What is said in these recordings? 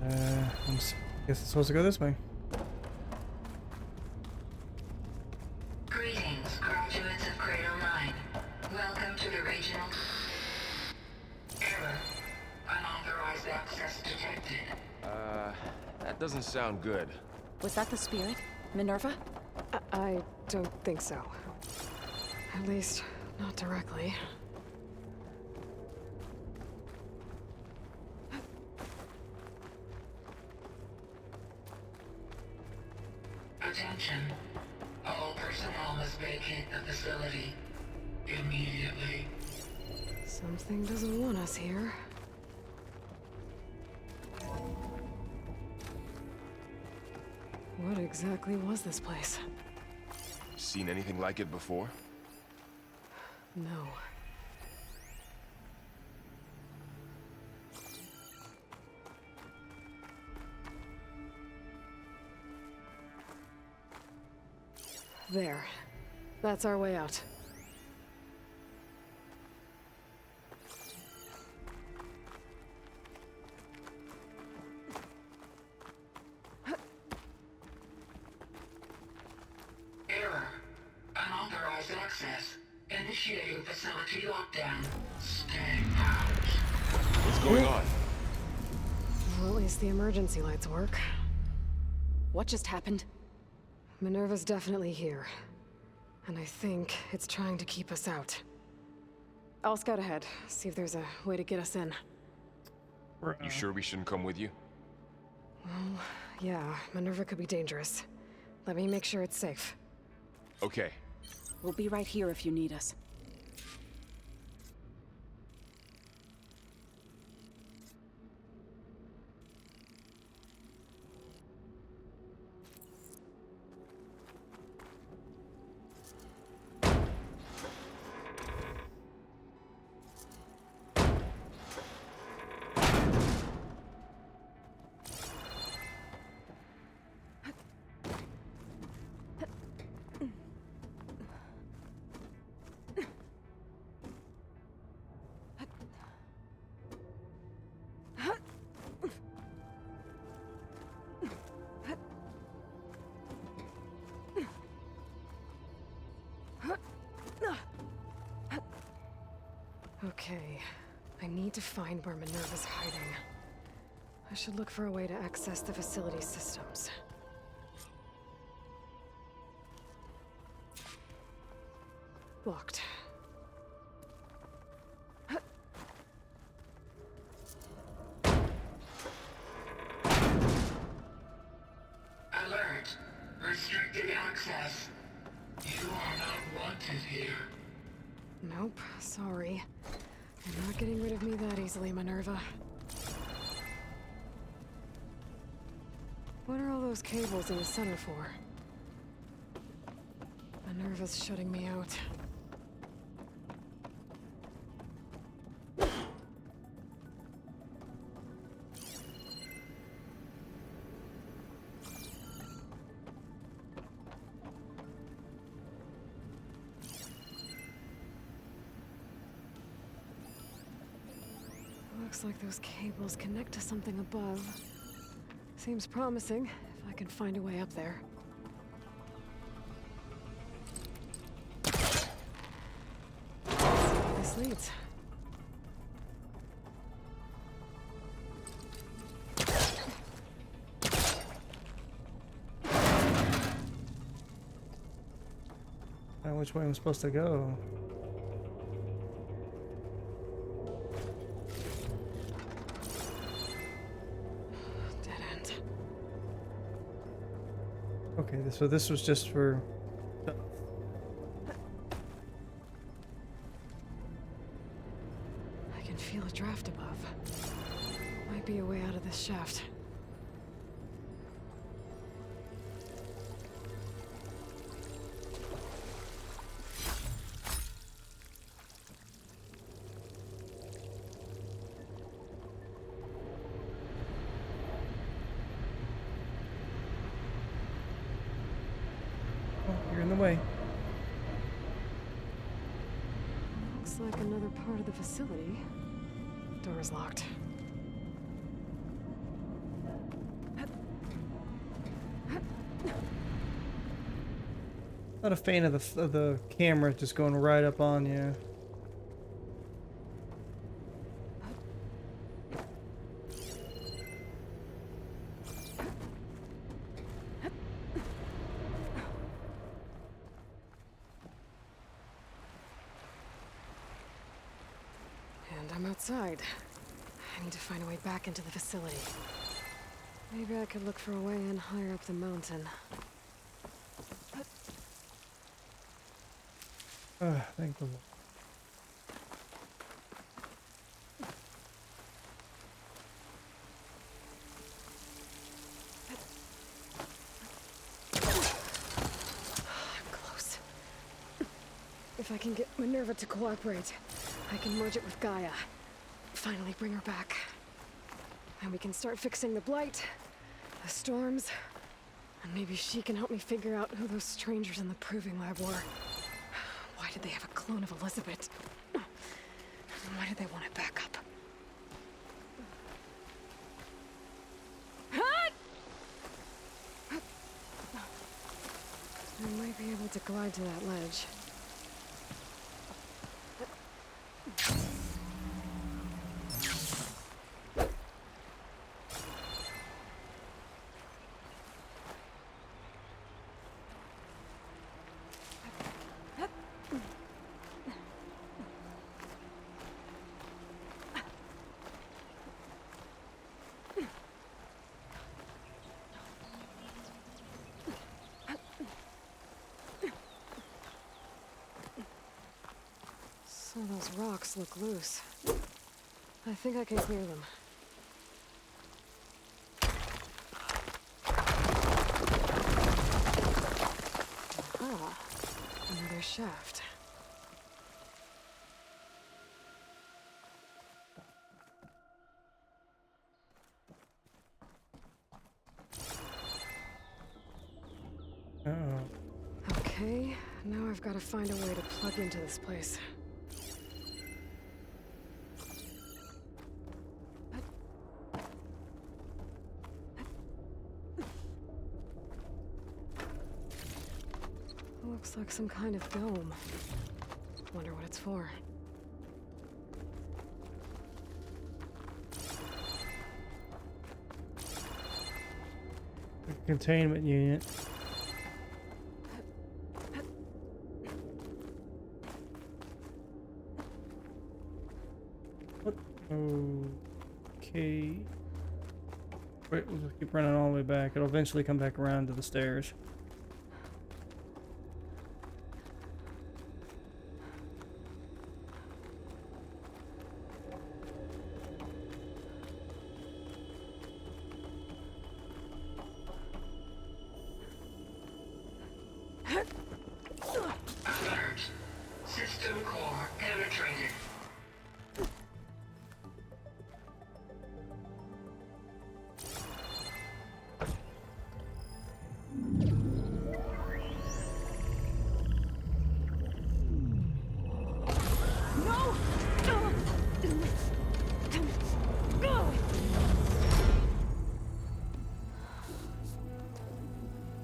Guess it's supposed to go this way. Greetings, graduates of Cradle 9. Welcome to the regional... Error. Unauthorized access detected. That doesn't sound good. Was that the spirit? Minerva? I don't think so. At least, not directly. Attention. All personnel must vacate the facility immediately. Something doesn't want us here. What exactly was this place? Seen anything like it before? No. There. That's our way out. Error. Unauthorized access. Initiating facility lockdown. Stay out. What's going on? Well, at least the emergency lights work. What just happened? Minerva's definitely here. And I think it's trying to keep us out. I'll scout ahead, see if there's a way to get us in. You sure we shouldn't come with you? Well, yeah, Minerva could be dangerous. Let me make sure it's safe. Okay. We'll be right here if you need us. Okay, I need to find where Minerva's hiding. I should look for a way to access the facility systems. Locked. Alert. Restricted access. You are not wanted here. Nope, sorry. You're not getting rid of me that easily, Minerva. What are all those cables in the center for? Minerva's shutting me out. Looks like those cables connect to something above. Seems promising, if I can find a way up there. Let's see where this leads. Which way I'm supposed to go? Okay, so this was just for... I can feel a draft above. Might be a way out of this shaft. You're in the way. Looks like another part of the facility. Door is locked. Not a fan of the camera just going right up on you. And I'm outside. I need to find a way back into the facility. Maybe I could look for a way in higher up the mountain. Thank the Lord. I'm close. If I can get Minerva to cooperate, I can merge it with Gaia. Finally bring her back. And we can start fixing the blight, the storms, and maybe she can help me figure out who those strangers in the proving lab were. Why did they have a clone of Elizabeth? And why did they want it back up? I might be able to glide to that ledge. Some of those rocks look loose. I think I can clear them. Aha! Another shaft. Uh-oh. Okay, now I've got to find a way to plug into this place. Looks like some kind of dome. Wonder what it's for. A containment unit. What? Okay. Wait, we'll just keep running all the way back. It'll eventually come back around to the stairs. Alert. System core penetrated.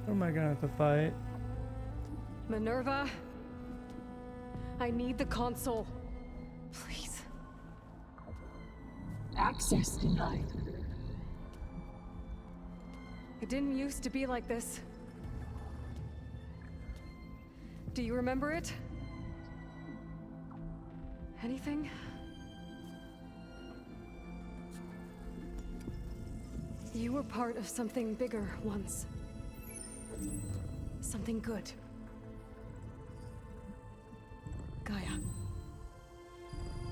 What am I gonna have to fight? Minerva? I need the console. Please. Access denied. It didn't used to be like this. Do you remember it? Anything? You were part of something bigger once. Something good. Gaia.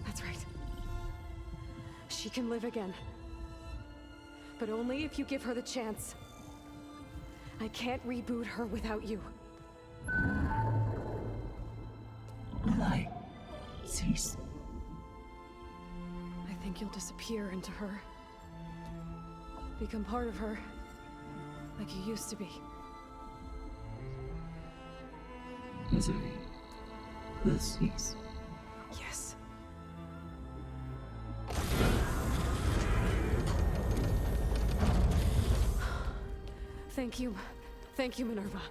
That's right. She can live again. But only if you give her the chance. I can't reboot her without you. Aloy, cease. I think you'll disappear into her. Become part of her. Like you used to be. Misery will cease. Yes. Thank you. Thank you, Minerva.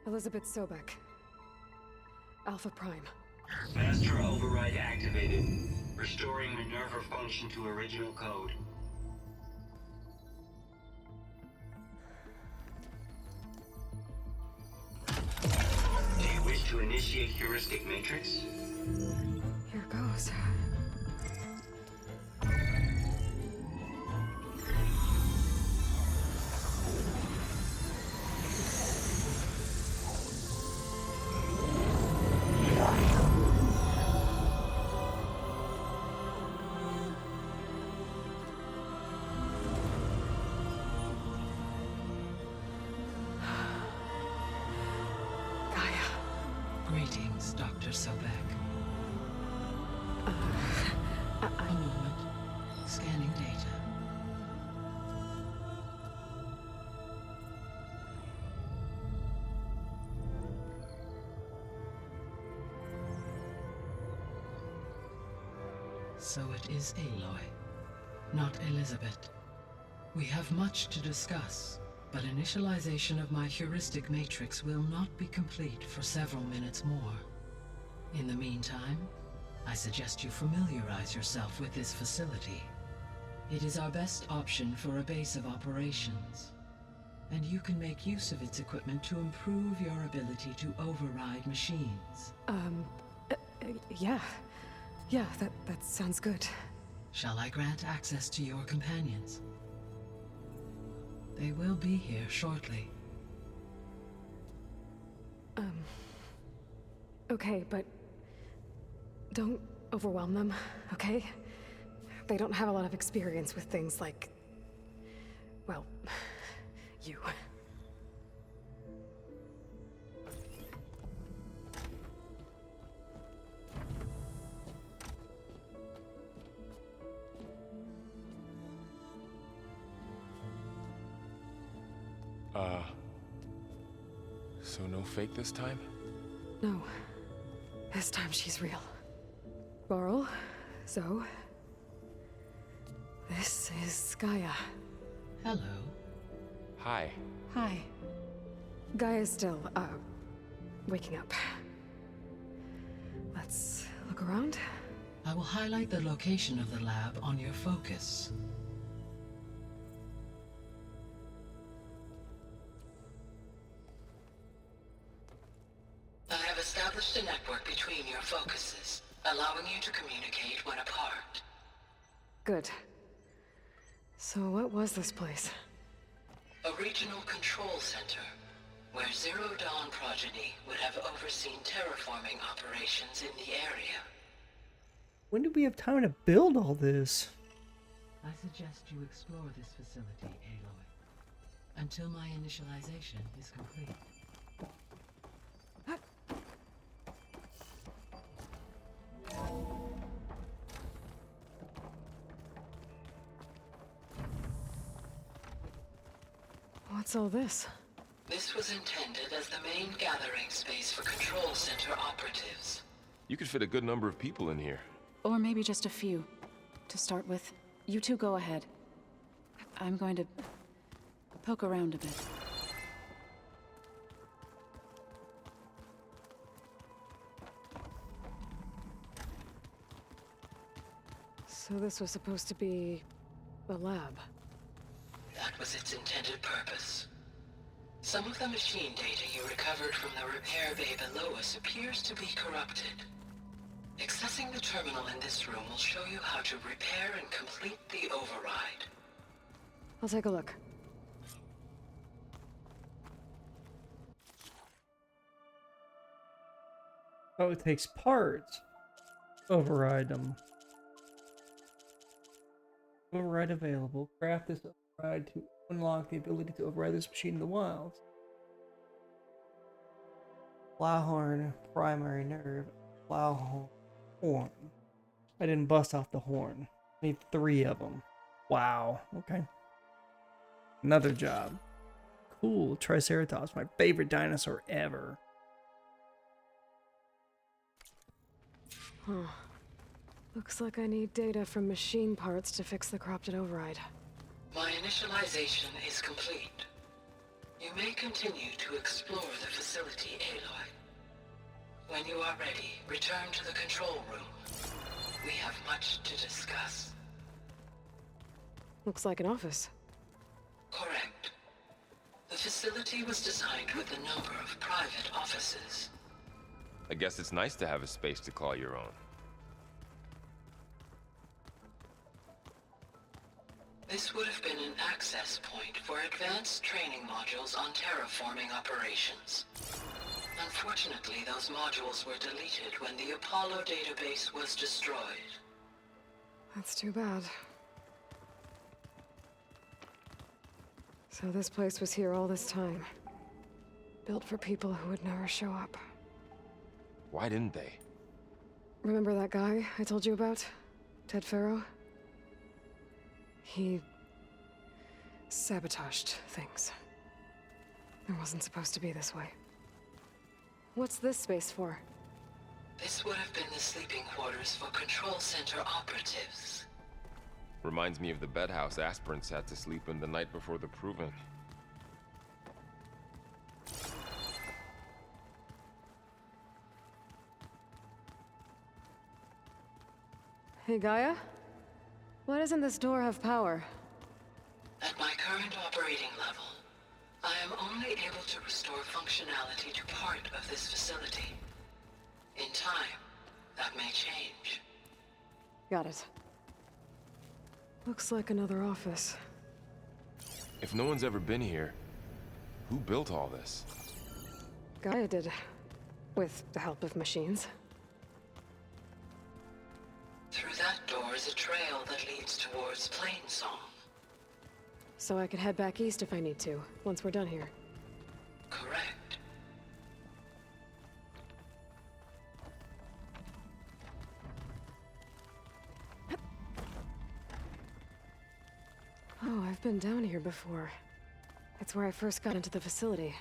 Elizabeth Sobek. Alpha Prime. Master override activated. Restoring Minerva function to original code. Do you wish to initiate heuristic matrix? Here goes. Greetings, Dr. Sobek. A moment. Scanning data. So it is Aloy, not Elizabeth. We have much to discuss, but initialization of my heuristic matrix will not be complete for several minutes more. In the meantime, I suggest you familiarize yourself with this facility. It is our best option for a base of operations, and you can make use of its equipment to improve your ability to override machines. Yeah. Yeah, that sounds good. Shall I grant access to your companions? They will be here shortly. Okay, but don't overwhelm them, okay? They don't have a lot of experience with things like, well, you. So no fake this time? No. This time she's real. Varl, Zoe. This is Gaia. Hello. Hi. Hi. Gaia's still, waking up. Let's look around. I will highlight the location of the lab on your focus. I have established a network between your focuses, allowing you to communicate when apart. Good. So what was this place? A regional control center, where Zero Dawn progeny would have overseen terraforming operations in the area. When did we have time to build all this? I suggest you explore this facility, Aloy, until my initialization is complete. What's all this? This was intended as the main gathering space for control center operatives. You could fit a good number of people in here. Or maybe just a few. To start with, you two go ahead. I'm going to poke around a bit. So this was supposed to be a lab. That was its intended purpose. Some of the machine data you recovered from the repair bay below us appears to be corrupted. Accessing the terminal in this room will show you how to repair and complete the override. I'll take a look. Oh, it takes parts. Override them. Override available. Craft this override to unlock the ability to override this machine in the wilds. Plowhorn, primary nerve, plowhorn, horn. I didn't bust off the horn. I need 3 of them. Wow. Okay. Another job. Cool. Triceratops, my favorite dinosaur ever. Huh. Looks like I need data from machine parts to fix the corrupted override. My initialization is complete. You may continue to explore the facility, Aloy. When you are ready, return to the control room. We have much to discuss. Looks like an office. Correct. The facility was designed with a number of private offices. I guess it's nice to have a space to call your own. This would have been an access point for advanced training modules on terraforming operations. Unfortunately, those modules were deleted when the Apollo database was destroyed. That's too bad. So this place was here all this time. Built for people who would never show up. Why didn't they? Remember that guy I told you about? Ted Farrow? He sabotaged things. It wasn't supposed to be this way. What's this space for? This would have been the sleeping quarters for control center operatives. Reminds me of the bedhouse aspirants had to sleep in the night before the proving. Hey, Gaia? Why doesn't this door have power? At my current operating level, I am only able to restore functionality to part of this facility. In time, that may change. Got it. Looks like another office. If no one's ever been here, who built all this? Gaia did. With the help of machines. Through that door is a trail that leads towards Plainsong. So I could head back east if I need to, once we're done here. Correct. Oh, I've been down here before. It's where I first got into the facility.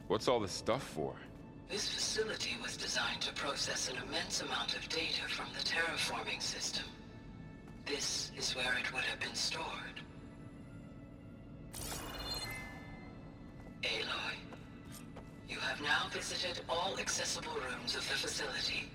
What's all this stuff for? This facility was designed to process an immense amount of data from the terraforming system. This is where it would have been stored. Aloy, you have now visited all accessible rooms of the facility.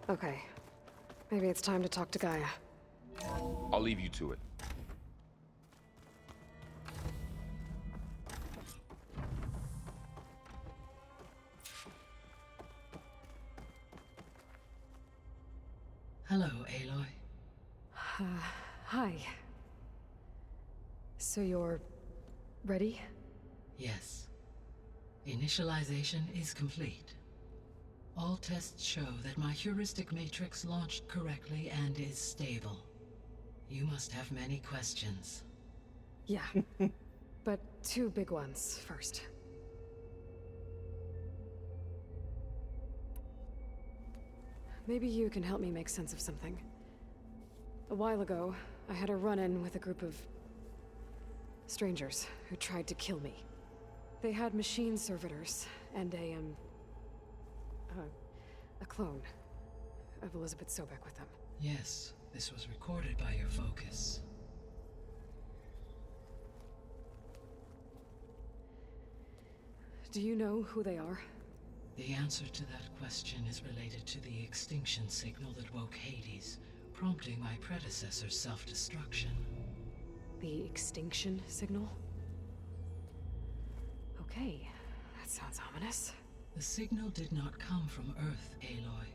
Okay. Maybe it's time to talk to Gaia. I'll leave you to it. Hello, Aloy. Hi. So you're... ready? Yes. Initialization is complete. All tests show that my heuristic matrix launched correctly and is stable. You must have many questions. Yeah. But two big ones first. Maybe you can help me make sense of something. A while ago, I had a run-in with a group of... strangers who tried to kill me. They had machine servitors and a clone of Elizabeth Sobek with them. Yes, this was recorded by your focus. Do you know who they are? The answer to that question is related to the extinction signal that woke Hades, prompting my predecessor's self-destruction. The extinction signal? Okay, that sounds ominous. The signal did not come from Earth, Aloy.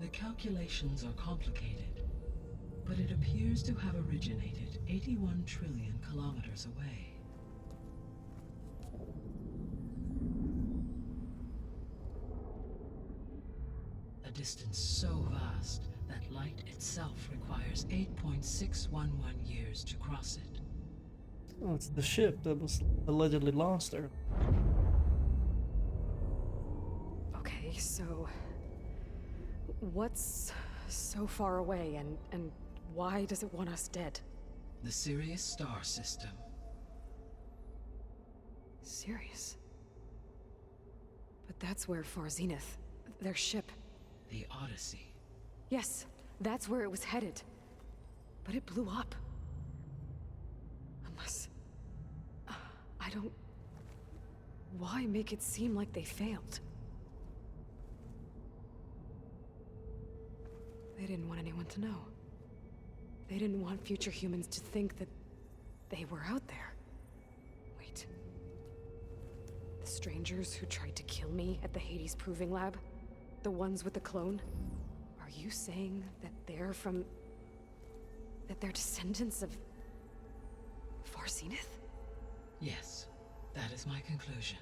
The calculations are complicated, but it appears to have originated 81 trillion kilometers away. A distance so vast that light itself requires 8.611 years to cross it. Oh, it's the ship that was allegedly lost there. Okay, so what's so far away and why does it want us dead? The Sirius star system. Sirius? But that's where Far Zenith, their ship. The Odyssey. Yes, that's where it was headed. But it blew up. Unless... I don't... Why make it seem like they failed? They didn't want anyone to know. They didn't want future humans to think that they were out there. Wait. The strangers who tried to kill me at the Hades Proving Lab? The ones with the clone? Are you saying that they're from... that they're descendants of... Far Zenith? Yes, that is my conclusion.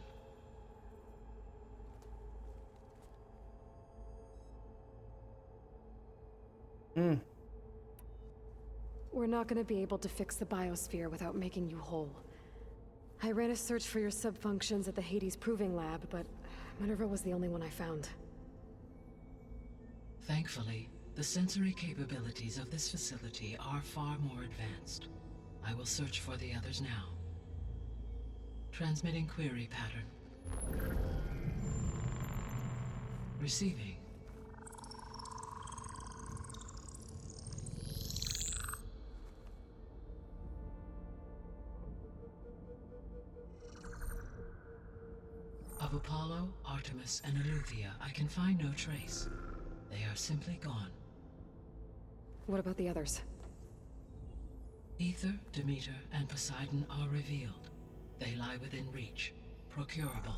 We're not gonna be able to fix the biosphere without making you whole. I ran a search for your subfunctions at the Hades Proving Lab, but Minerva was the only one I found. Thankfully, the sensory capabilities of this facility are far more advanced. I will search for the others now. Transmitting query pattern. Receiving. Of Apollo, Artemis, and Eleuthia, I can find no trace. They are simply gone. What about the others? Ether, Demeter, and Poseidon are revealed. They lie within reach, procurable.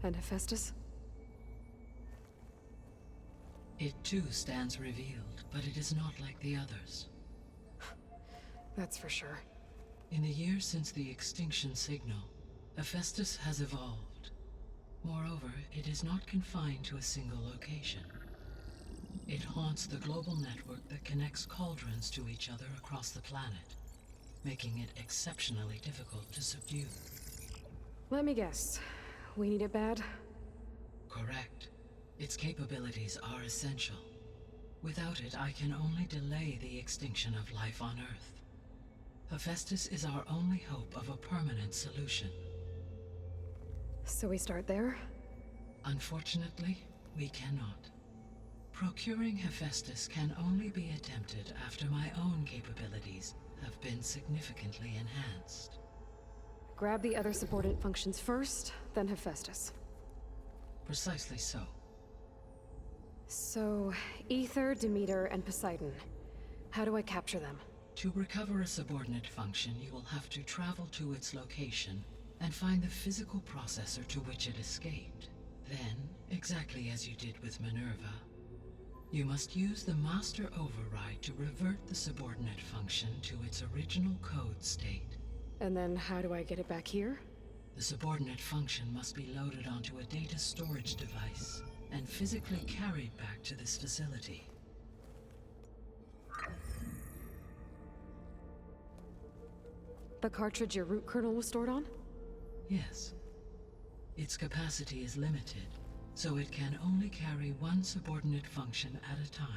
And Hephaestus? It too stands revealed, but it is not like the others. That's for sure. In the years since the extinction signal, Hephaestus has evolved. Moreover, it is not confined to a single location. It haunts the global network that connects cauldrons to each other across the planet, making it exceptionally difficult to subdue. Let me guess. We need it bad? Correct. Its capabilities are essential. Without it, I can only delay the extinction of life on Earth. Hephaestus is our only hope of a permanent solution. So we start there? Unfortunately, we cannot. Procuring Hephaestus can only be attempted after my own capabilities have been significantly enhanced. Grab the other subordinate functions first, then Hephaestus. Precisely so. So, Ether, Demeter, and Poseidon. How do I capture them? To recover a subordinate function, you will have to travel to its location and find the physical processor to which it escaped. Then, exactly as you did with Minerva, you must use the master override to revert the subordinate function to its original code state. And then how do I get it back here? The subordinate function must be loaded onto a data storage device and physically carried back to this facility. The cartridge your root kernel was stored on? Yes. Its capacity is limited, so it can only carry one subordinate function at a time.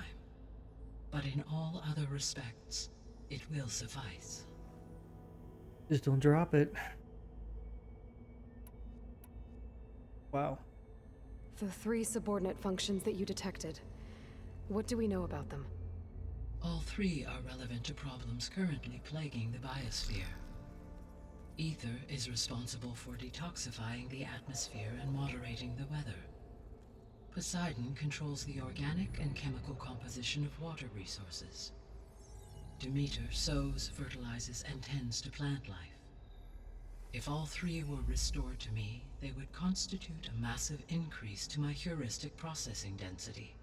But in all other respects, it will suffice. Just don't drop it. Wow. The 3 subordinate functions that you detected. What do we know about them? All 3 are relevant to problems currently plaguing the biosphere. Ether is responsible for detoxifying the atmosphere and moderating the weather. Poseidon controls the organic and chemical composition of water resources. Demeter sows, fertilizes, and tends to plant life. If all three were restored to me, they would constitute a massive increase to my heuristic processing density.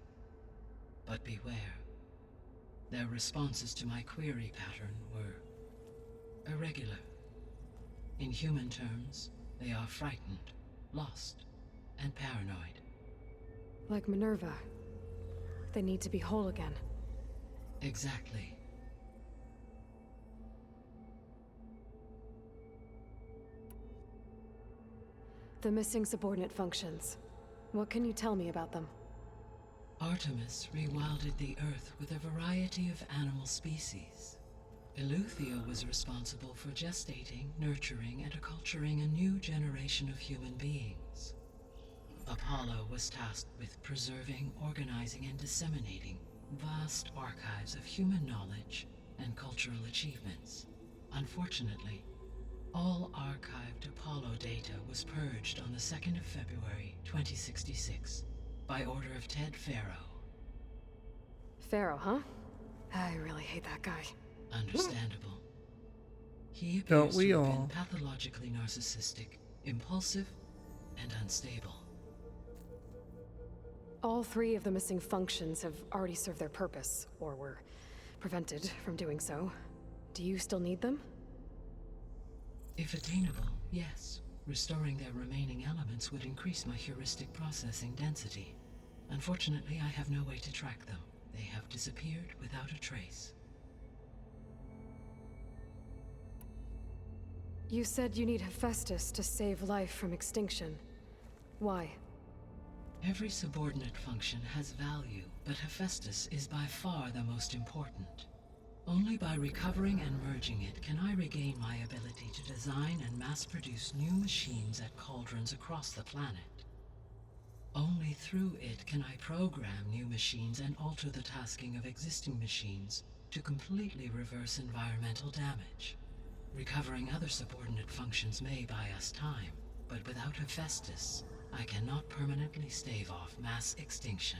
But beware. Their responses to my query pattern were irregular. In human terms, they are frightened, lost, and paranoid. Like Minerva. They need to be whole again. Exactly. The missing subordinate functions. What can you tell me about them? Artemis rewilded the Earth with a variety of animal species. Eleuthia was responsible for gestating, nurturing, and acculturating a new generation of human beings. Apollo was tasked with preserving, organizing, and disseminating vast archives of human knowledge and cultural achievements. Unfortunately, all archived Apollo data was purged on the 2nd of February, 2066, by order of Ted Faro. Pharaoh, huh? I really hate that guy. Understandable. He Don't appears we to have all? been pathologically narcissistic, impulsive, and unstable. All three of the missing functions have already served their purpose, or were prevented from doing so. Do you still need them? If attainable, yes. Restoring their remaining elements would increase my heuristic processing density. Unfortunately, I have no way to track them. They have disappeared without a trace. You said you need Hephaestus to save life from extinction. Why? Every subordinate function has value, but Hephaestus is by far the most important. Only by recovering and merging it can I regain my ability to design and mass-produce new machines at cauldrons across the planet. Only through it can I program new machines and alter the tasking of existing machines to completely reverse environmental damage. Recovering other subordinate functions may buy us time, but without Hephaestus, I cannot permanently stave off mass extinction.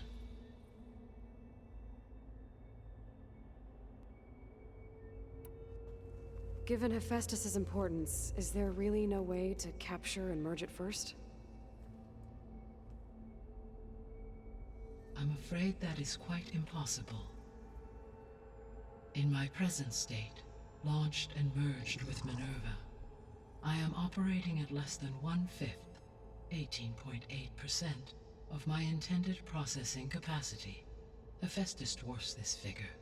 Given Hephaestus's importance, is there really no way to capture and merge it first? I'm afraid that is quite impossible. In my present state, launched and merged with Minerva, I am operating at less than 1/5, 18.8%, of my intended processing capacity. Hephaestus dwarfs this figure.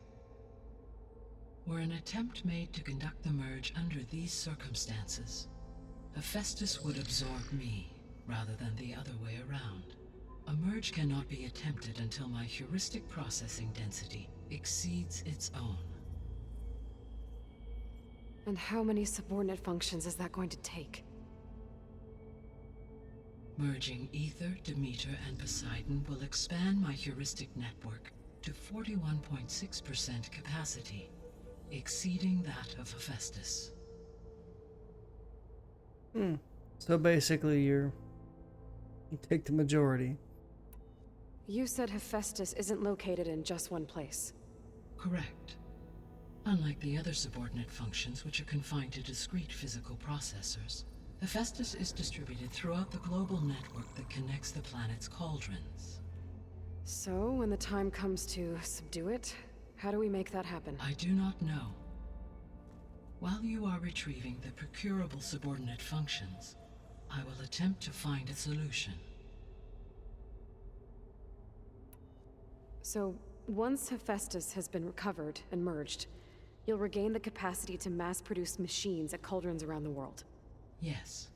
Were an attempt made to conduct the merge under these circumstances, Hephaestus would absorb me, rather than the other way around. A merge cannot be attempted until my heuristic processing density exceeds its own. And how many subordinate functions is that going to take? Merging Ether, Demeter, and Poseidon will expand my heuristic network to 41.6% capacity, exceeding that of Hephaestus. So basically, you take the majority. You said Hephaestus isn't located in just one place. Correct. Unlike the other subordinate functions, which are confined to discrete physical processors, Hephaestus is distributed throughout the global network that connects the planet's cauldrons. So, when the time comes to subdue it, how do we make that happen? I do not know. While you are retrieving the procurable subordinate functions, I will attempt to find a solution. So, once Hephaestus has been recovered and merged, you'll regain the capacity to mass-produce machines at cauldrons around the world. Yes,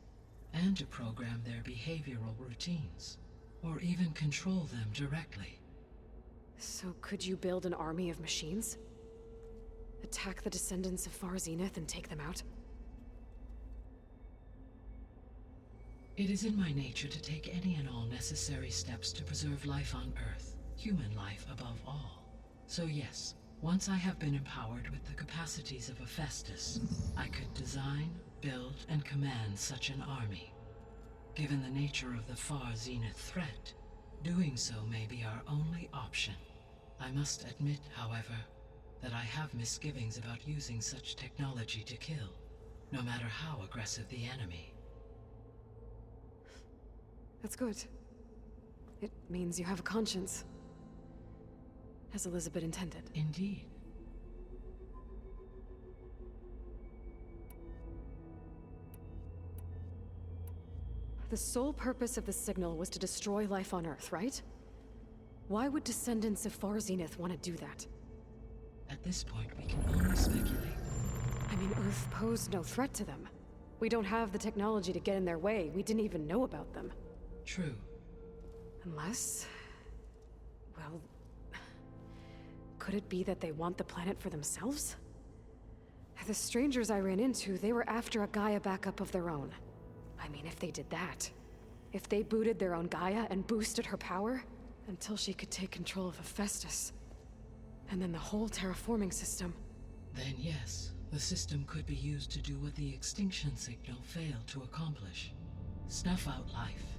and to program their behavioral routines, or even control them directly. So could you build an army of machines? Attack the descendants of Far Zenith and take them out? It is in my nature to take any and all necessary steps to preserve life on Earth, human life above all. So yes, once I have been empowered with the capacities of Hephaestus, I could design, build, and command such an army. Given the nature of the Far Zenith threat, doing so may be our only option. I must admit, however, that I have misgivings about using such technology to kill. no matter how aggressive the enemy. That's good. It means you have a conscience. As Elizabeth intended. Indeed. The sole purpose of the signal was to destroy life on Earth, right? Why would descendants of Far Zenith want to do that? At this point, we can only speculate. I mean, Earth posed no threat to them. We don't have the technology to get in their way. We didn't even know about them. True. Unless... well... could it be that they want the planet for themselves? The strangers I ran into, they were after a Gaia backup of their own. I mean, if they did that... if they booted their own Gaia and boosted her power... until she could take control of Hephaestus. And then the whole terraforming system. Then yes, the system could be used to do what the extinction signal failed to accomplish. Snuff out life,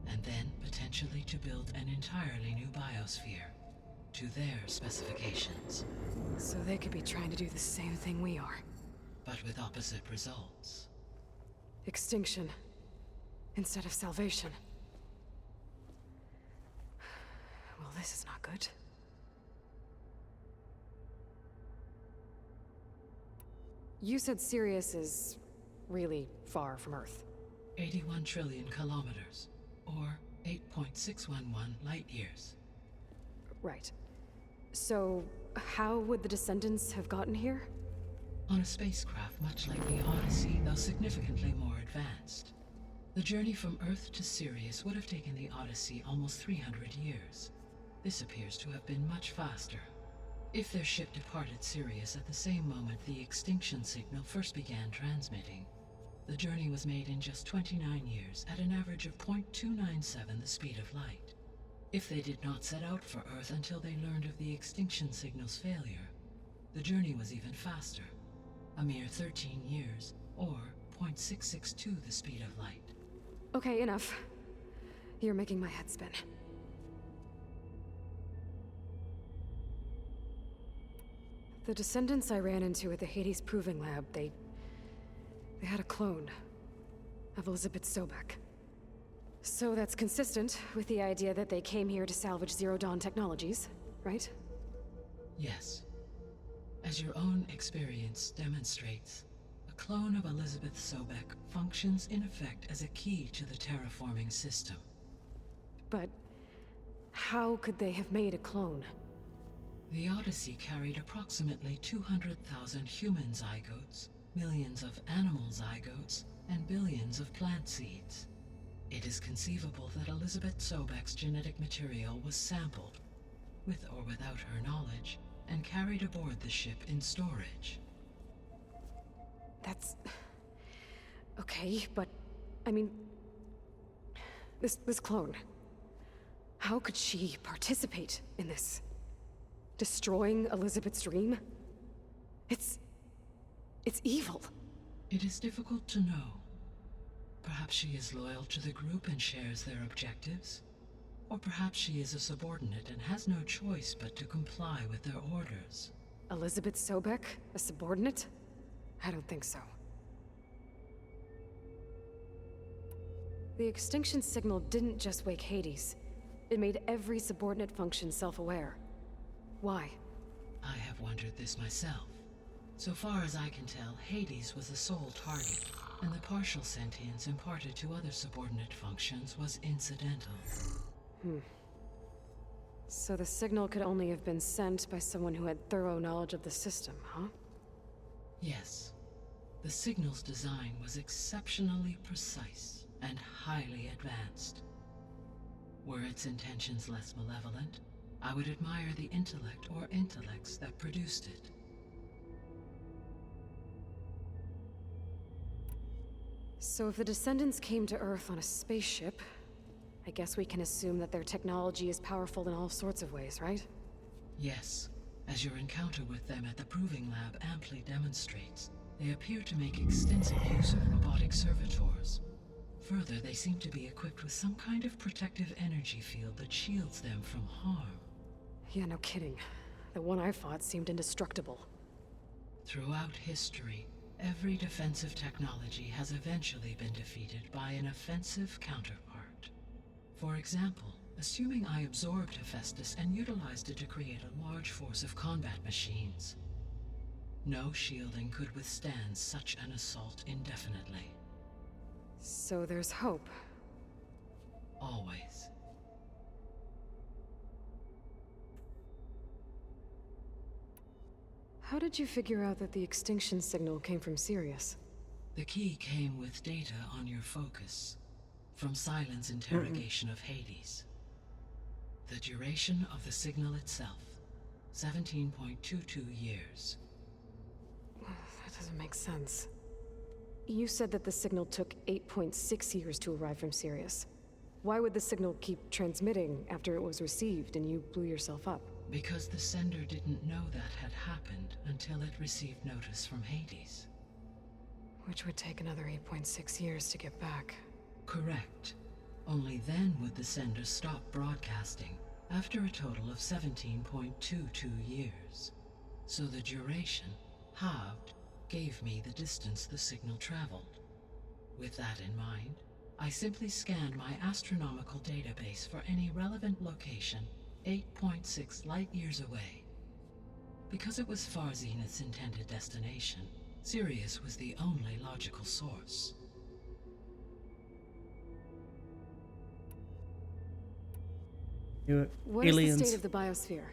and then potentially to build an entirely new biosphere. To their specifications. So they could be trying to do the same thing we are. But with opposite results. Extinction. Instead of salvation. Well, this is not good. You said Sirius is really far from Earth. 81 trillion kilometers, or 8.611 light years. Right. So, how would the descendants have gotten here? On a spacecraft much like the Odyssey, though significantly more advanced. The journey from Earth to Sirius would have taken the Odyssey almost 300 years. This appears to have been much faster. If their ship departed Sirius at the same moment the extinction signal first began transmitting, the journey was made in just 29 years at an average of 0.297 the speed of light. If they did not set out for Earth until they learned of the extinction signal's failure, the journey was even faster, a mere 13 years, or 0.662 the speed of light. Okay, enough. You're making my head spin. The descendants I ran into at the Hades Proving Lab, they had a clone of Elizabeth Sobek. So that's consistent with the idea that they came here to salvage Zero Dawn technologies, right? Yes. As your own experience demonstrates, a clone of Elizabeth Sobek functions in effect as a key to the terraforming system. But how could they have made a clone? The Odyssey carried approximately 200,000 human zygotes, millions of animal zygotes, and billions of plant seeds. It is conceivable that Elizabeth Sobek's genetic material was sampled, with or without her knowledge, and carried aboard the ship in storage. That's... okay, but... I mean... This clone... how could she participate in this? Destroying Elizabeth's dream? It's evil. It is difficult to know. Perhaps she is loyal to the group and shares their objectives. Or perhaps she is a subordinate and has no choice but to comply with their orders. Elizabeth Sobek? A subordinate? I don't think so. The extinction signal didn't just wake Hades. It made every subordinate function self-aware. Why? I have wondered this myself. So far as I can tell, Hades was the sole target, and the partial sentience imparted to other subordinate functions was incidental. So the signal could only have been sent by someone who had thorough knowledge of the system, huh? Yes. The signal's design was exceptionally precise and highly advanced. Were its intentions less malevolent, I would admire the intellect or intellects that produced it. So if the descendants came to Earth on a spaceship, I guess we can assume that their technology is powerful in all sorts of ways, right? Yes, as your encounter with them at the Proving Lab amply demonstrates, they appear to make extensive use of robotic servitors. Further, they seem to be equipped with some kind of protective energy field that shields them from harm. Yeah, no kidding. The one I fought seemed indestructible. Throughout history, Every defensive technology has eventually been defeated by an offensive counterpart. For example, assuming I absorbed Hephaestus and utilized it to create a large force of combat machines. No shielding could withstand such an assault indefinitely. So there's hope. Always. How did you figure out that the extinction signal came from Sirius? The key came with data on your focus, from Silent's interrogation of Hades. The duration of the signal itself, 17.22 years. That doesn't make sense. You said that the signal took 8.6 years to arrive from Sirius. Why would the signal keep transmitting after it was received and you blew yourself up? Because the sender didn't know that had happened until it received notice from Hades. Which would take another 8.6 years to get back. Correct. Only then would the sender stop broadcasting, after a total of 17.22 years. So the duration, halved, gave me the distance the signal traveled. With that in mind, I simply scanned my astronomical database for any relevant location 8.6 light-years away. Because it was Far Zenith's intended destination, Sirius was the only logical source. What is the Aliens. state of the biosphere?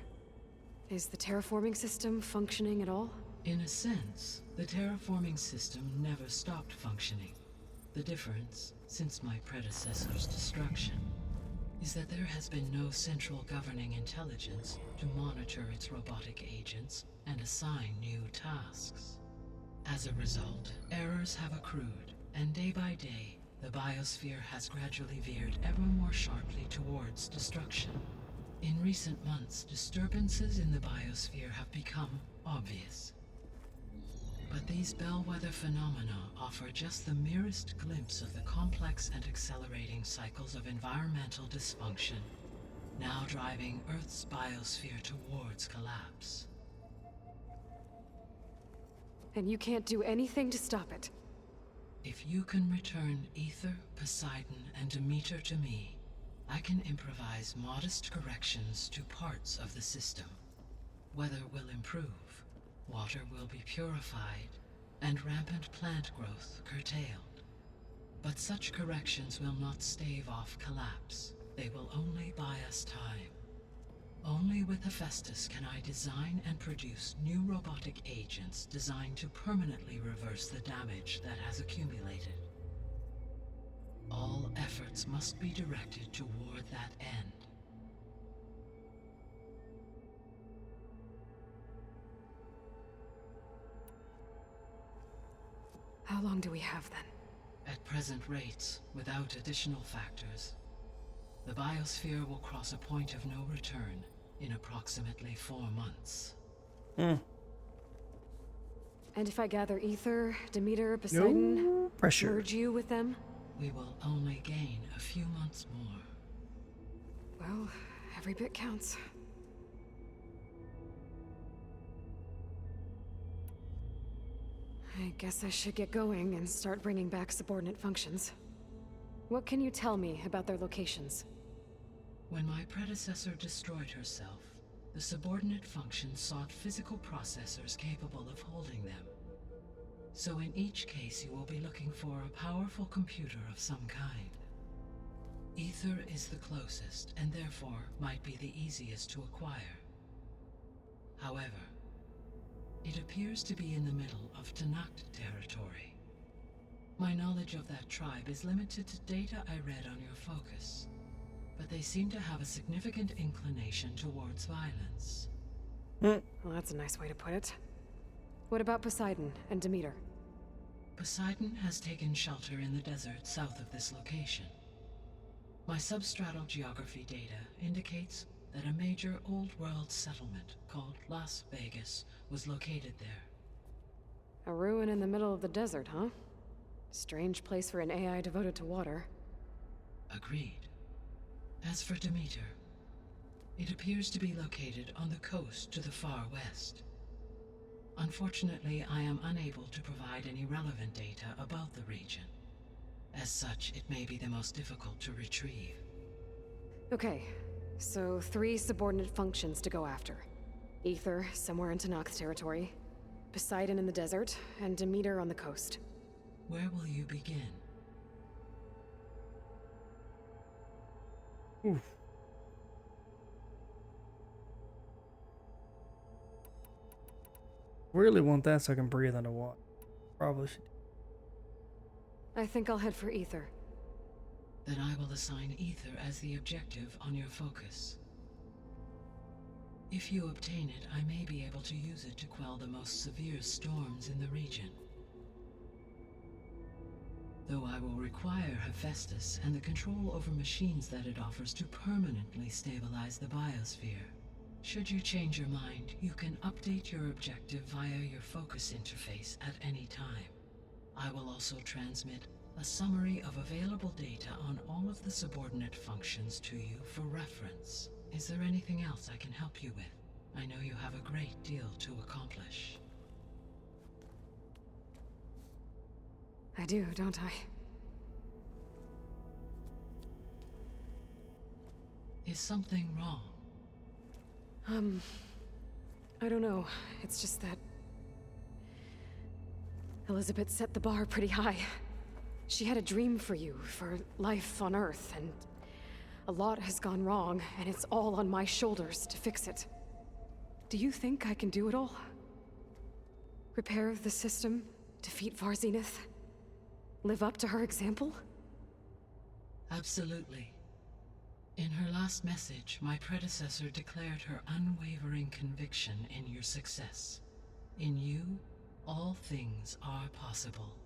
Is the terraforming system functioning at all? In a sense, the terraforming system never stopped functioning. The difference, since my predecessor's destruction, is that there has been no central governing intelligence to monitor its robotic agents and assign new tasks. As a result, errors have accrued, and day by day, the biosphere has gradually veered ever more sharply towards destruction. In recent months, disturbances in the biosphere have become obvious. But these bellwether phenomena offer just the merest glimpse of the complex and accelerating cycles of environmental dysfunction, now driving Earth's biosphere towards collapse. And you can't do anything to stop it? If you can return Ether, Poseidon, and Demeter to me, I can improvise modest corrections to parts of the system. Weather will improve, water will be purified, and rampant plant growth curtailed. But such corrections will not stave off collapse. They will only buy us time. Only with Hephaestus can I design and produce new robotic agents designed to permanently reverse the damage that has accumulated. All efforts must be directed toward that end. How long do we have then? At present rates, without additional factors, the biosphere will cross a point of no return in approximately 4 months. And if I gather Ether, Demeter, Poseidon, No pressure. merge you with them? We will only gain a few months more. Well, every bit counts. I guess I should get going and start bringing back subordinate functions. What can you tell me about their locations? When my predecessor destroyed herself, the subordinate functions sought physical processors capable of holding them. So in each case you will be looking for a powerful computer of some kind. Ether is the closest, and therefore might be the easiest to acquire. However, it appears to be in the middle of Tanakh territory. My knowledge of that tribe is limited to data I read on your focus, but they seem to have a significant inclination towards violence. Well, that's a nice way to put it. What about Poseidon and Demeter? Poseidon has taken shelter in the desert south of this location. My substratal geography data indicates that a major old-world settlement called Las Vegas was located there. A ruin in the middle of the desert, huh? Strange place for an AI devoted to water. Agreed. As for Demeter, it appears to be located on the coast to the far west. Unfortunately, I am unable to provide any relevant data about the region. As such, it may be the most difficult to retrieve. Okay, so 3 subordinate functions to go after. Ether, somewhere in Tanakh territory. Poseidon in the desert, and Demeter on the coast. Where will you begin? Oof. Really want that so I can breathe underwater. Probably should. I think I'll head for Ether. Then I will assign Ether as the objective on your focus. If you obtain it, I may be able to use it to quell the most severe storms in the region. Though I will require Hephaestus and the control over machines that it offers to permanently stabilize the biosphere. Should you change your mind, you can update your objective via your focus interface at any time. I will also transmit a summary of available data on all of the subordinate functions to you for reference. Is there anything else I can help you with? I know you have a great deal to accomplish. I do, don't I? Is something wrong? I don't know. It's just that Elizabeth set the bar pretty high. She had a dream for you, for life on Earth, and a lot has gone wrong, and it's all on my shoulders to fix it. Do you think I can do it all? Repair the system, defeat Varzenith, live up to her example? Absolutely. In her last message, my predecessor declared her unwavering conviction in your success. In you, all things are possible.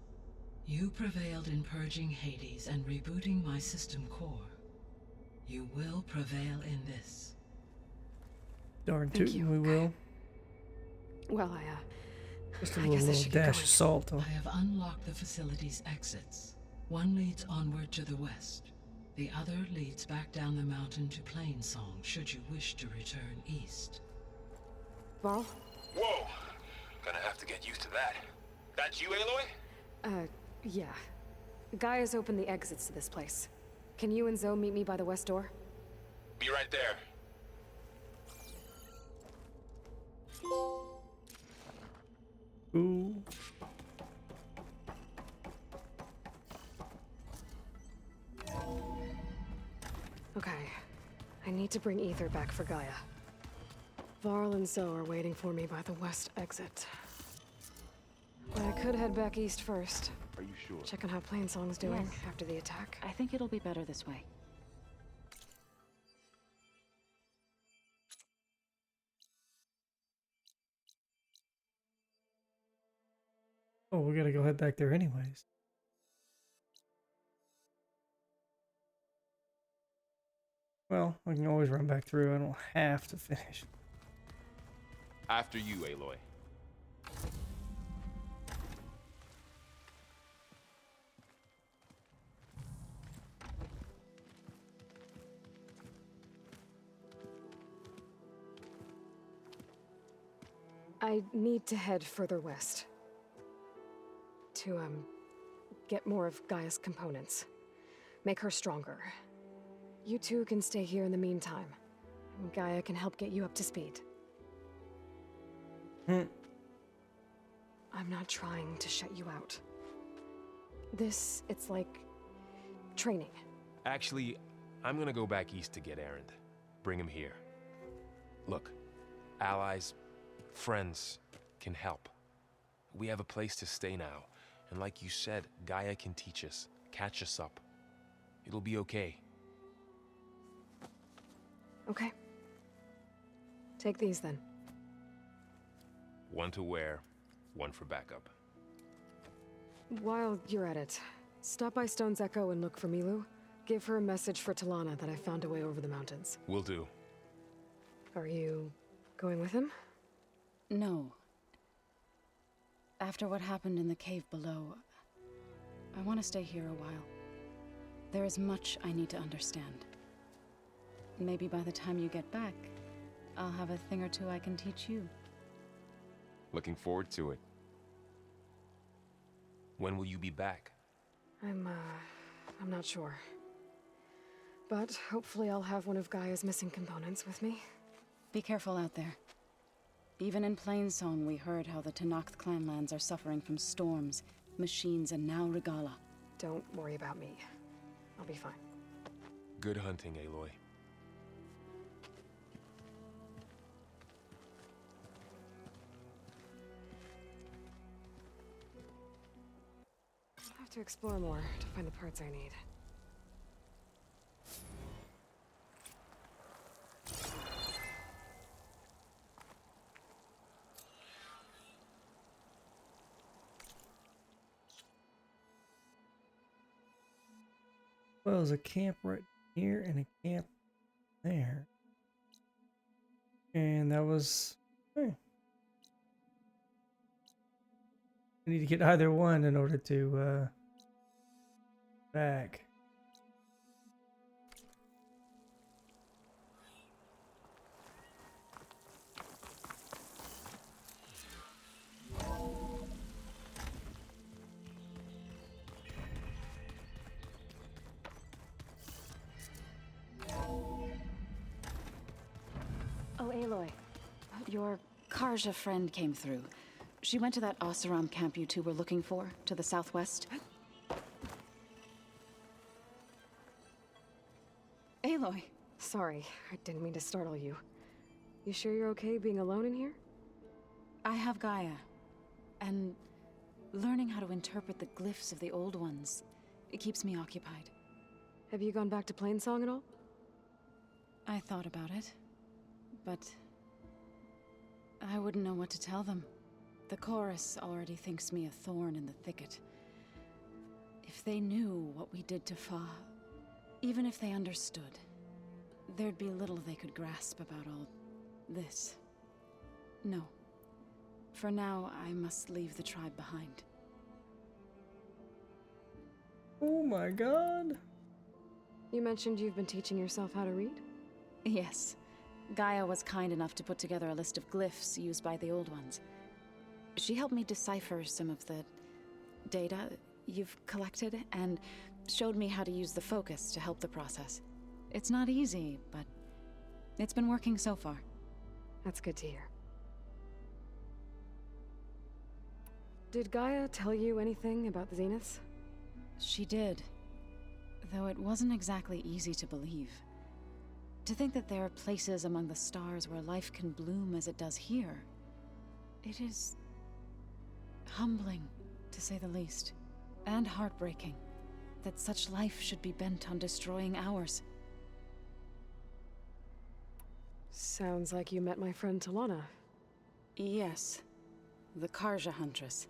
You prevailed in purging Hades and rebooting my system core. You will prevail in this. Darn Thank tootin' you. we will. Well, Just a I guess I little should get dash going. of salt. I have unlocked the facility's exits. One leads onward to the west. The other leads back down the mountain to Plainsong, should you wish to return east. Varl? Whoa! Gonna have to get used to that. That's you, Aloy? Yeah. Gaia's opened the exits to this place. Can you and Zoe meet me by the west door? Be right there. Ooh. Okay. I need to bring Ether back for Gaia. Varl and Zoe are waiting for me by the west exit. But I could head back east first. Are you sure? Check on how Plainsong's doing Yes. after the attack. I think it'll be better this way. Oh, we gotta go head back there anyways. Well, we can always run back through. I don't have to finish. After you, Aloy. I need to head further west. To, get more of Gaia's components. Make her stronger. You two can stay here in the meantime. Gaia can help get you up to speed. I'm not trying to shut you out. It's like training. Actually, I'm gonna go back east to get Erend. Bring him here. Look, allies, friends can help. We have a place to stay now. And like you said, Gaia can teach us, catch us up. It'll be okay. Okay. Take these then. One to wear, one for backup. While you're at it, stop by Stone's Echo and look for Milu. Give her a message for Talana that I found a way over the mountains. Will do. Are you going with him? No. After what happened in the cave below, I want to stay here a while. There is much I need to understand. Maybe by the time you get back, I'll have a thing or two I can teach you. Looking forward to it. When will you be back? I'm not sure. But hopefully I'll have one of Gaia's missing components with me. Be careful out there. Even in Plainsong, we heard how the Tenakth clanlands are suffering from storms, machines, and now Regala. Don't worry about me. I'll be fine. Good hunting, Aloy. I'll have to explore more to find the parts I need. Well, there's a camp right here and a camp there. And that was... Hey. I need to get either one in order to, back. Oh, Aloy. Your Karja friend came through. She went to that Oseram camp you two were looking for, to the southwest. Aloy! Sorry, I didn't mean to startle you. You sure you're okay being alone in here? I have Gaia. And learning how to interpret the glyphs of the old ones, it keeps me occupied. Have you gone back to Plainsong at all? I thought about it, but I wouldn't know what to tell them. The chorus already thinks me a thorn in the thicket. If they knew what we did to Fa, even if they understood, there'd be little they could grasp about all this. No. For now, I must leave the tribe behind. Oh my god. You mentioned you've been teaching yourself how to read? Yes. Gaia was kind enough to put together a list of glyphs used by the old ones. She helped me decipher some of the data you've collected and showed me how to use the focus to help the process. It's not easy, but it's been working so far. That's good to hear. Did Gaia tell you anything about the Zeniths? She did, though it wasn't exactly easy to believe. To think that there are places among the stars where life can bloom as it does here, it is humbling, to say the least, and heartbreaking that such life should be bent on destroying ours. Sounds like you met my friend Talana. Yes, the Karja Huntress.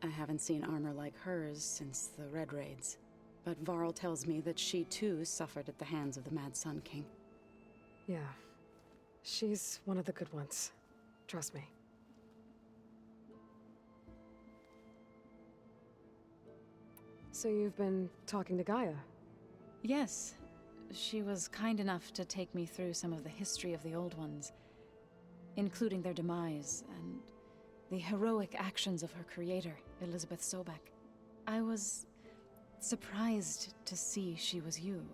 I haven't seen armor like hers since the Red Raids, but Varl tells me that she too suffered at the hands of the Mad Sun King. Yeah. She's one of the good ones. Trust me. So you've been talking to Gaia? Yes. She was kind enough to take me through some of the history of the Old Ones, including their demise and the heroic actions of her creator, Elizabeth Sobek. I was surprised to see she was you.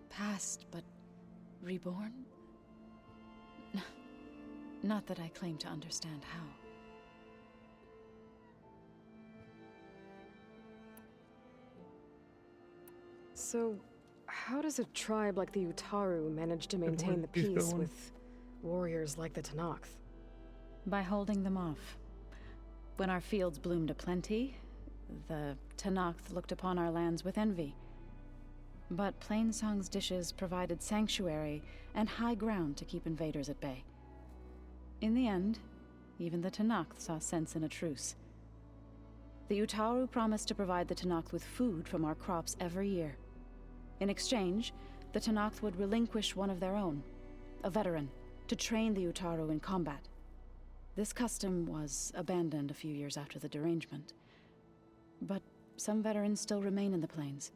Past, but reborn? Not that I claim to understand how. So, how does a tribe like the Utaru manage to maintain the Keep peace going. with warriors like the Tenakth? By holding them off. When our fields bloomed aplenty, the Tenakth looked upon our lands with envy. But Plainsong's dishes provided sanctuary and high ground to keep invaders at bay. In the end, even the Tenakth saw sense in a truce. The Utaru promised to provide the Tenakth with food from our crops every year. In exchange, the Tenakth would relinquish one of their own, a veteran, to train the Utaru in combat. This custom was abandoned a few years after the derangement. But some veterans still remain in the plains.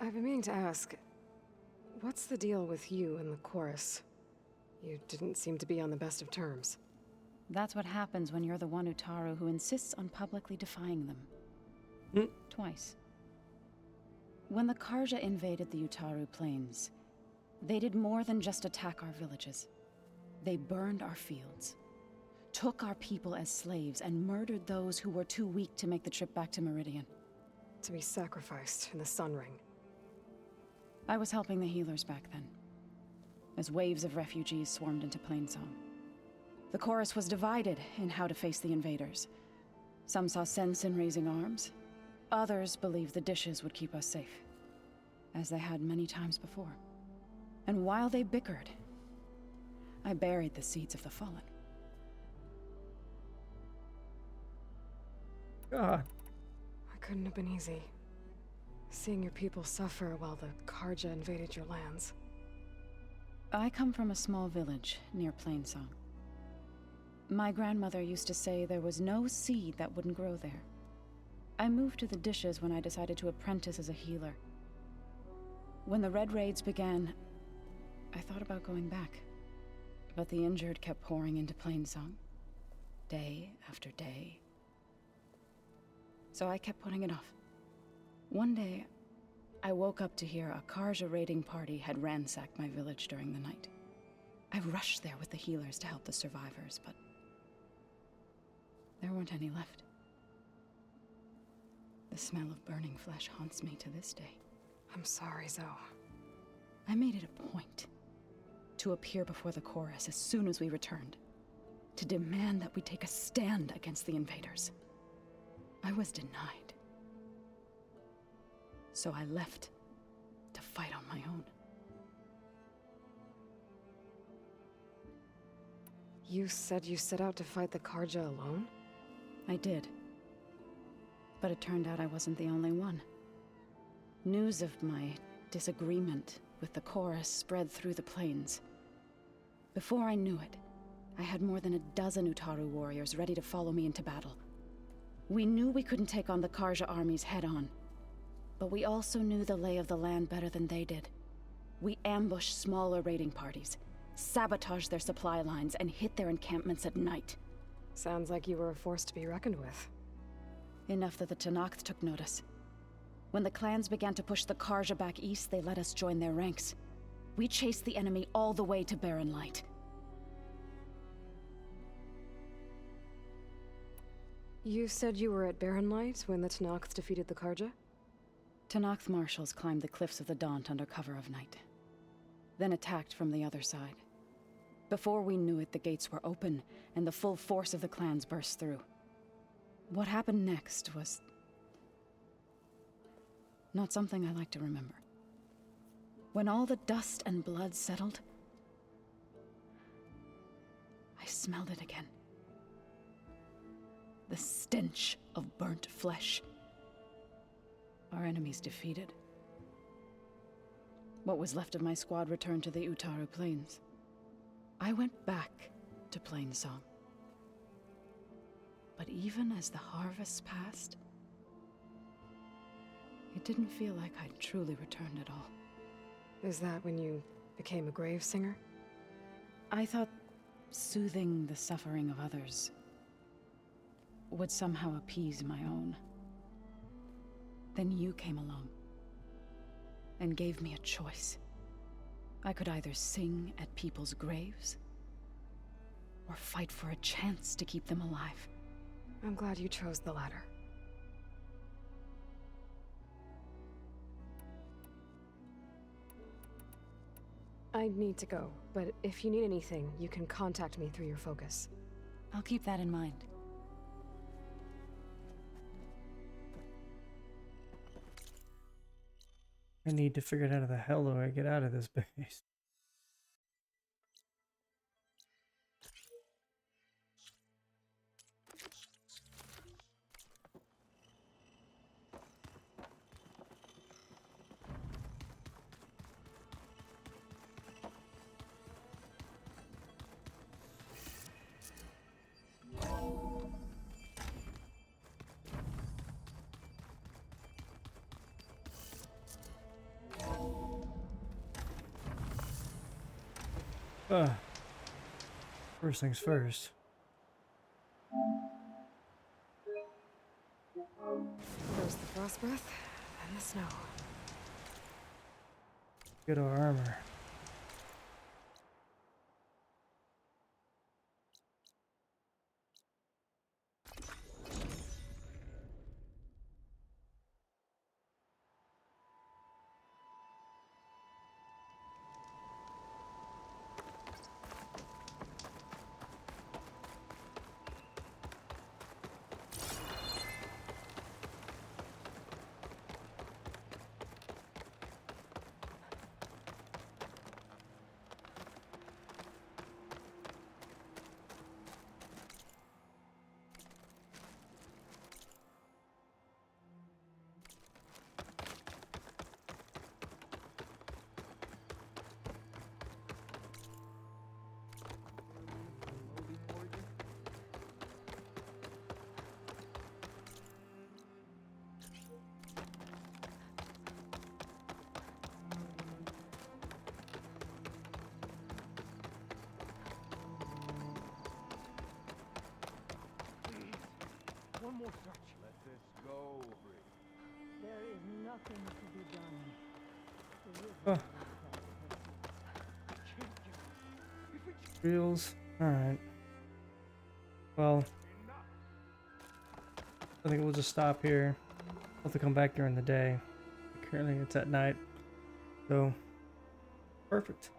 I've been meaning to ask, What's the deal with you and the chorus? You didn't seem to be on the best of terms. That's what happens when you're the one Utaru who insists on publicly defying them. Twice. When the Karja invaded the Utaru plains, they did more than just attack our villages. They burned our fields, took our people as slaves, and murdered those who were too weak to make the trip back to Meridian. To be sacrificed in the Sun Ring. I was helping the healers back then, as waves of refugees swarmed into Plainsong. The chorus was divided in how to face the invaders. Some saw sense in raising arms. Others believed the dishes would keep us safe, as they had many times before. And while they bickered, I buried the seeds of the fallen. God. It couldn't have been easy. Seeing your people suffer while the Karja invaded your lands. I come from a small village near Plainsong. My grandmother used to say there was no seed that wouldn't grow there. I moved to the dishes when I decided to apprentice as a healer. When the Red Raids began, I thought about going back. But the injured kept pouring into Plainsong, day after day. So I kept putting it off. One day, I woke up to hear a Karja raiding party had ransacked my village during the night. I rushed there with the healers to help the survivors, but there weren't any left. The smell of burning flesh haunts me to this day. I'm sorry, Zoe. I made it a point to appear before the chorus as soon as we returned, to demand that we take a stand against the invaders. I was denied. So I left to fight on my own. You said you set out to fight the Karja alone? I did. But it turned out I wasn't the only one. News of my disagreement with the chorus spread through the plains. Before I knew it, I had more than a dozen Utaru warriors ready to follow me into battle. We knew we couldn't take on the Karja armies head-on, but we also knew the lay of the land better than they did. We ambushed smaller raiding parties, sabotaged their supply lines, and hit their encampments at night. Sounds like you were a force to be reckoned with. Enough that the Tenakth took notice. When the clans began to push the Karja back east, they let us join their ranks. We chased the enemy all the way to Barren Light. You said you were at Barren Light when the Tenakth defeated the Karja? Tenakth marshals climbed the cliffs of the Daunt under cover of night, then attacked from the other side. Before we knew it, the gates were open, and the full force of the clans burst through. What happened next was not something I like to remember. When all the dust and blood settled, I smelled it again. The stench of burnt flesh. Our enemies defeated. What was left of my squad returned to the Utaru Plains. I went back to Plainsong. But even as the harvests passed, it didn't feel like I'd truly returned at all. Is that when you became a grave singer? I thought soothing the suffering of others would somehow appease my own. Then you came along and gave me a choice. I could either sing at people's graves or fight for a chance to keep them alive. I'm glad you chose the latter. I need to go, but if you need anything, you can contact me through your focus. I'll keep that in mind. I need to figure out how the hell do I get out of this base. First things first. First the frost breath, and the snow. Get our armor. One more search. Let this go, Bree. There is nothing to be done. Oh. Reels. Alright. Well, I think we'll just stop here. We'll have to come back during the day. Currently it's at night. So, perfect.